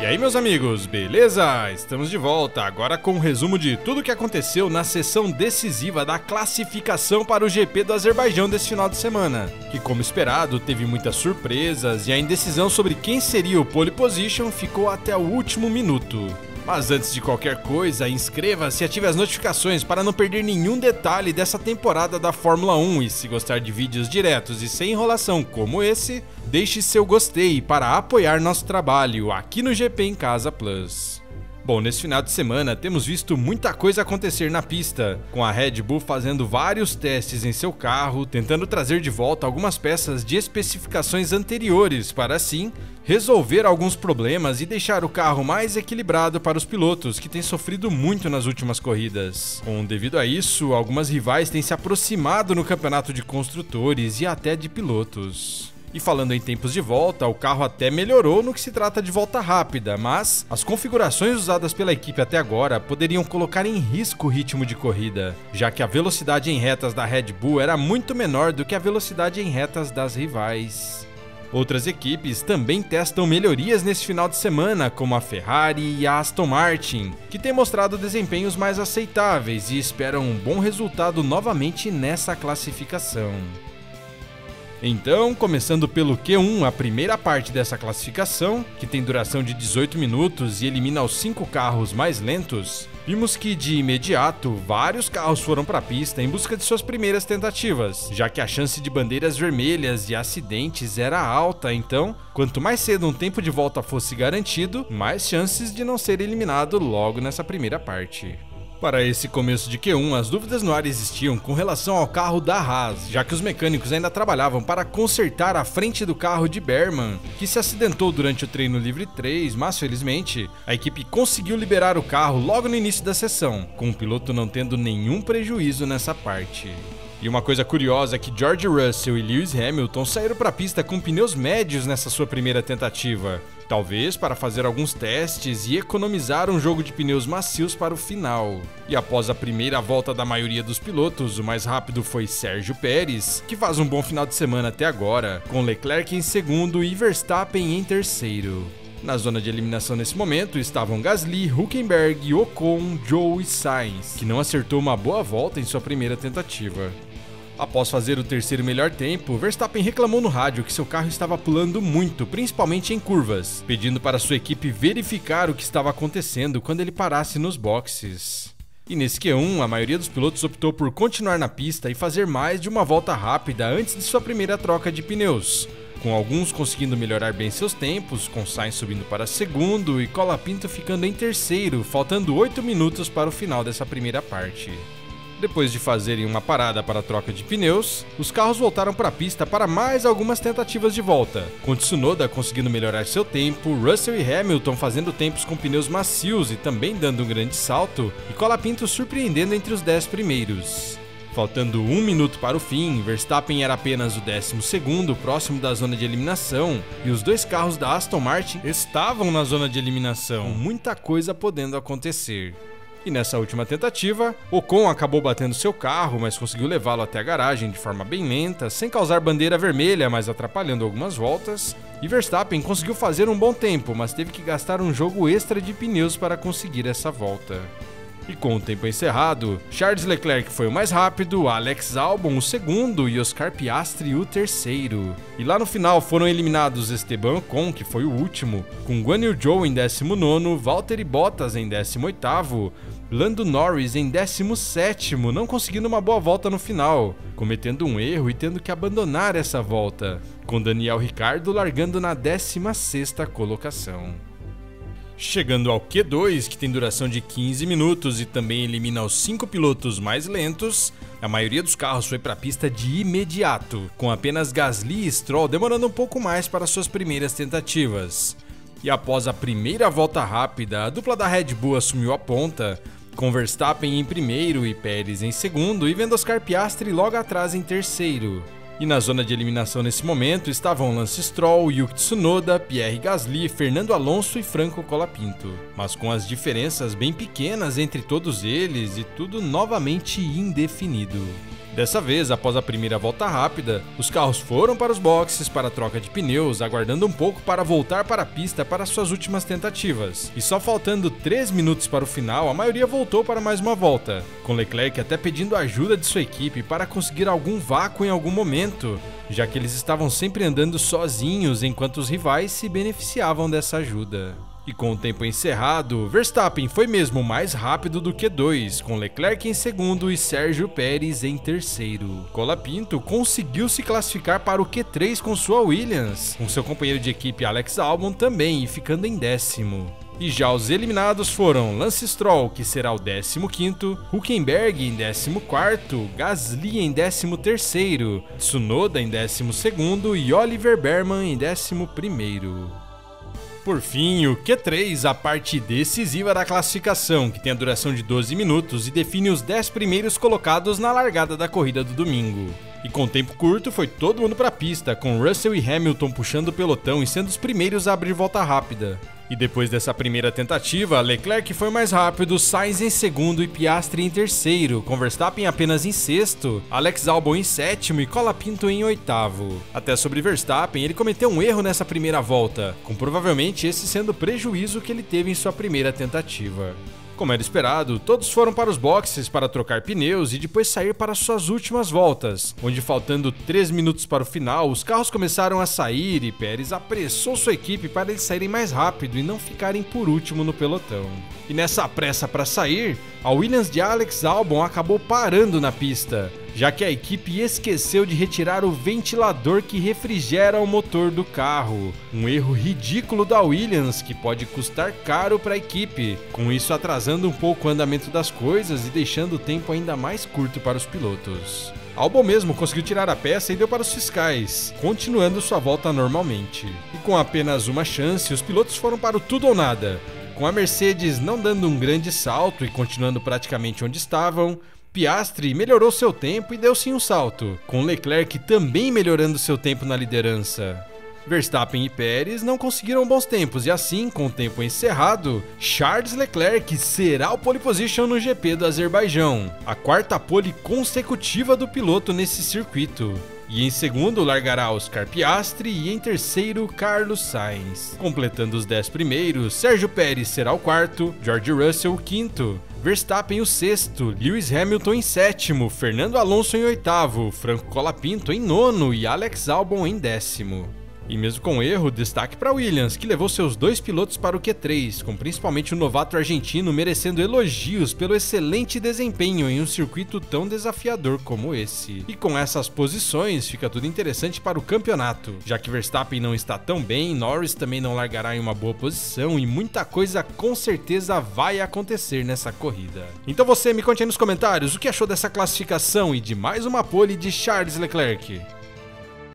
aí, meus amigos, beleza? Estamos de volta, agora com um resumo de tudo o que aconteceu na sessão decisiva da classificação para o GP do Azerbaijão desse final de semana, que, como esperado, teve muitas surpresas e a indecisão sobre quem seria o pole position ficou até o último minuto. Mas antes de qualquer coisa, inscreva-se e ative as notificações para não perder nenhum detalhe dessa temporada da Fórmula 1 e se gostar de vídeos diretos e sem enrolação como esse, deixe seu gostei para apoiar nosso trabalho aqui no GP em Casa Plus. Bom, nesse final de semana temos visto muita coisa acontecer na pista, com a Red Bull fazendo vários testes em seu carro, tentando trazer de volta algumas peças de especificações anteriores para assim resolver alguns problemas e deixar o carro mais equilibrado para os pilotos que têm sofrido muito nas últimas corridas. Devido a isso, algumas rivais têm se aproximado no campeonato de construtores e até de pilotos. E falando em tempos de volta, o carro até melhorou no que se trata de volta rápida, mas as configurações usadas pela equipe até agora poderiam colocar em risco o ritmo de corrida, já que a velocidade em retas da Red Bull era muito menor do que a velocidade em retas das rivais. Outras equipes também testam melhorias nesse final de semana, como a Ferrari e a Aston Martin, que têm mostrado desempenhos mais aceitáveis e esperam um bom resultado novamente nessa classificação. Então, começando pelo Q1, a primeira parte dessa classificação, que tem duração de 18 minutos e elimina os 5 carros mais lentos, vimos que de imediato vários carros foram para a pista em busca de suas primeiras tentativas, já que a chance de bandeiras vermelhas e acidentes era alta, então, quanto mais cedo um tempo de volta fosse garantido, mais chances de não ser eliminado logo nessa primeira parte. Para esse começo de Q1, as dúvidas no ar existiam com relação ao carro da Haas, já que os mecânicos ainda trabalhavam para consertar a frente do carro de Behrman, que se acidentou durante o treino livre 3, mas felizmente, a equipe conseguiu liberar o carro logo no início da sessão, com o piloto não tendo nenhum prejuízo nessa parte. E uma coisa curiosa é que George Russell e Lewis Hamilton saíram para a pista com pneus médios nessa sua primeira tentativa, talvez para fazer alguns testes e economizar um jogo de pneus macios para o final. E após a primeira volta da maioria dos pilotos, o mais rápido foi Sérgio Pérez, que faz um bom final de semana até agora, com Leclerc em segundo e Verstappen em terceiro. Na zona de eliminação nesse momento estavam Gasly, Hülkenberg, Ocon, Zhou e Sainz, que não acertou uma boa volta em sua primeira tentativa. Após fazer o terceiro melhor tempo, Verstappen reclamou no rádio que seu carro estava pulando muito, principalmente em curvas, pedindo para sua equipe verificar o que estava acontecendo quando ele parasse nos boxes. E nesse Q1, a maioria dos pilotos optou por continuar na pista e fazer mais de uma volta rápida antes de sua primeira troca de pneus, com alguns conseguindo melhorar bem seus tempos, com Sainz subindo para segundo e Colapinto ficando em terceiro, faltando 8 minutos para o final dessa primeira parte. Depois de fazerem uma parada para a troca de pneus, os carros voltaram para a pista para mais algumas tentativas de volta, com Tsunoda conseguindo melhorar seu tempo, Russell e Hamilton fazendo tempos com pneus macios e também dando um grande salto, e Colapinto surpreendendo entre os 10 primeiros. Faltando 1 minuto para o fim, Verstappen era apenas o 12º, próximo da zona de eliminação, e os 2 carros da Aston Martin estavam na zona de eliminação, muita coisa podendo acontecer. E nessa última tentativa, Ocon acabou batendo seu carro, mas conseguiu levá-lo até a garagem de forma bem lenta, sem causar bandeira vermelha, mas atrapalhando algumas voltas, e Verstappen conseguiu fazer um bom tempo, mas teve que gastar um jogo extra de pneus para conseguir essa volta. E com o tempo encerrado, Charles Leclerc foi o mais rápido, Alex Albon o segundo e Oscar Piastri o terceiro. E lá no final foram eliminados Esteban Ocon, que foi o último, com Guan Yu Zhou em 19º, Valtteri Bottas em 18º, Lando Norris em 17º, não conseguindo uma boa volta no final, cometendo um erro e tendo que abandonar essa volta, com Daniel Ricciardo largando na 16ª colocação. Chegando ao Q2, que tem duração de 15 minutos e também elimina os 5 pilotos mais lentos, a maioria dos carros foi para a pista de imediato, com apenas Gasly e Stroll demorando um pouco mais para suas primeiras tentativas. E após a primeira volta rápida, a dupla da Red Bull assumiu a ponta, com Verstappen em primeiro e Pérez em segundo, e vendo Oscar Piastri logo atrás em terceiro. E na zona de eliminação nesse momento estavam Lance Stroll, Yuki Tsunoda, Pierre Gasly, Fernando Alonso e Franco Colapinto, mas com as diferenças bem pequenas entre todos eles e tudo novamente indefinido. Dessa vez, após a primeira volta rápida, os carros foram para os boxes para a troca de pneus, aguardando um pouco para voltar para a pista para suas últimas tentativas. E só faltando 3 minutos para o final, a maioria voltou para mais uma volta, com Leclerc até pedindo ajuda de sua equipe para conseguir algum vácuo em algum momento, já que eles estavam sempre andando sozinhos enquanto os rivais se beneficiavam dessa ajuda. E com o tempo encerrado, Verstappen foi mesmo mais rápido do Q2, com Leclerc em segundo e Sérgio Pérez em terceiro. Colapinto conseguiu se classificar para o Q3 com sua Williams, com seu companheiro de equipe Alex Albon também ficando em décimo. E já os eliminados foram Lance Stroll, que será o 15º, Hülkenberg em 14º, Gasly em 13º, Tsunoda em 12º e Oliver Behrman em 11º. Por fim, o Q3, a parte decisiva da classificação, que tem a duração de 12 minutos e define os 10 primeiros colocados na largada da corrida do domingo. E com tempo curto, foi todo mundo para a pista, com Russell e Hamilton puxando o pelotão e sendo os primeiros a abrir volta rápida. E depois dessa primeira tentativa, Leclerc foi mais rápido, Sainz em segundo e Piastri em terceiro, com Verstappen apenas em sexto, Alex Albon em sétimo e Colapinto em oitavo. Até sobre Verstappen, ele cometeu um erro nessa primeira volta, com provavelmente esse sendo o prejuízo que ele teve em sua primeira tentativa. Como era esperado, todos foram para os boxes para trocar pneus e depois sair para suas últimas voltas, onde faltando 3 minutos para o final, os carros começaram a sair e Pérez apressou sua equipe para eles saírem mais rápido e não ficarem por último no pelotão. E nessa pressa para sair, a Williams de Alex Albon acabou parando na pista, já que a equipe esqueceu de retirar o ventilador que refrigera o motor do carro. Um erro ridículo da Williams que pode custar caro para a equipe, com isso atrasando um pouco o andamento das coisas e deixando o tempo ainda mais curto para os pilotos. Albon mesmo conseguiu tirar a peça e deu para os fiscais, continuando sua volta normalmente. E com apenas uma chance, os pilotos foram para o tudo ou nada. Com a Mercedes não dando um grande salto e continuando praticamente onde estavam, Piastri melhorou seu tempo e deu sim um salto, com Leclerc também melhorando seu tempo na liderança. Verstappen e Pérez não conseguiram bons tempos e assim, com o tempo encerrado, Charles Leclerc será o pole position no GP do Azerbaijão, a quarta pole consecutiva do piloto nesse circuito. E em segundo largará Oscar Piastri e em terceiro Carlos Sainz. Completando os 10 primeiros, Sérgio Pérez será o quarto, George Russell o quinto, Verstappen o sexto, Lewis Hamilton em sétimo, Fernando Alonso em oitavo, Franco Colapinto em nono e Alex Albon em décimo. E mesmo com erro, destaque para Williams, que levou seus 2 pilotos para o Q3, com principalmente o novato argentino merecendo elogios pelo excelente desempenho em um circuito tão desafiador como esse. E com essas posições, fica tudo interessante para o campeonato, já que Verstappen não está tão bem, Norris também não largará em uma boa posição e muita coisa com certeza vai acontecer nessa corrida. Então você me conte aí nos comentários o que achou dessa classificação e de mais uma pole de Charles Leclerc.